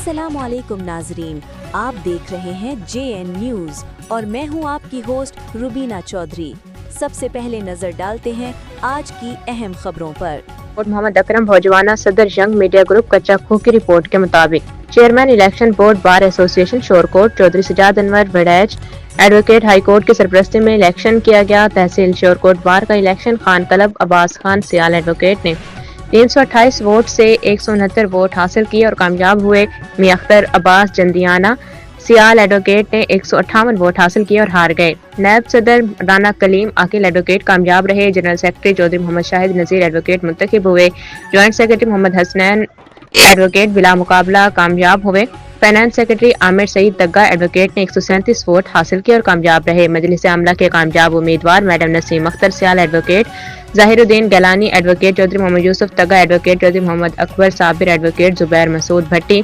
अस्सलामु अलैकुम नाजरीन, आप देख रहे हैं JN न्यूज़ और मैं हूं आपकी होस्ट रुबीना चौधरी। सबसे पहले नजर डालते हैं आज की अहम खबरों पर। मोहम्मद अकरम भोजवाना सदर यंग मीडिया ग्रुप कच्चा खूह की रिपोर्ट के मुताबिक chairman election board bar association Shorkot Chaudhry Sajjad Anwar Waraich advocate high court की सरपरस्ती में इलेक्शन किया गया। तहसील शोरकोट बार का इलेक्शन खान कलब अब्बास खान सियाल एडवोकेट ने 328 वोट से 169 वोट हासिल किए और कामयाब हुए। मियां अख्तर अब्बास जंदियाना सियाल एडवोकेट ने 158 वोट हासिल किए और हार गए। नायब सदर राना कलीम आकिल एडवोकेट कामयाब रहे। General secretary Chaudhry Mohammad Shahid Nazir advocate मुंतखब हुए। Joint secretary Mohammad Hasnain advocate बिला मुकाबला कामयाब हुए। Finance secretary Amir Saeed Tagga advocate ने 137 वोट हासिल किए और कामयाब रहे। मजलिस आमला के कामयाब उम्मीदवार madam Naseem Akhtar Sial advocate, Zahiruddin Gilani advocate, Chaudhry Mohammad Yousuf Tagga advocate, Chaudhry Mohammad Akbar Sabir advocate, Zubair Masood Bhatti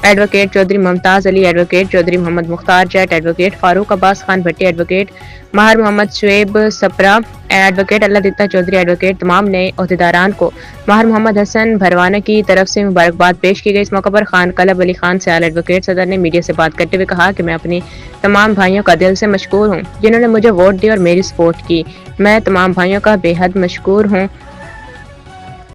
advocate, Chaudhry Mumtaz Ali advocate, Chaudhry Mohammad Mukhtar Jat advocate, Farooq Abbas Khan Bhatti advocate, Mahar Mohammad Shoaib Sapra advocate, Allah Ditta Chaudhry advocate. तमाम नए अहदेदारान को माहर मोहम्मद हसन भरवाना की तरफ से मुबारकबाद पेश की गई। इस मौके पर खान कलब अली खान सियाल एडवोकेट सदर ने मीडिया से बात करते हुए कहा कि मैं अपनी तमाम भाइयों का दिल से मशकूर हूँ जिन्होंने मुझे वोट दी और मेरी सपोर्ट की। मैं तमाम भाइयों का बेहद मशकूर हूँ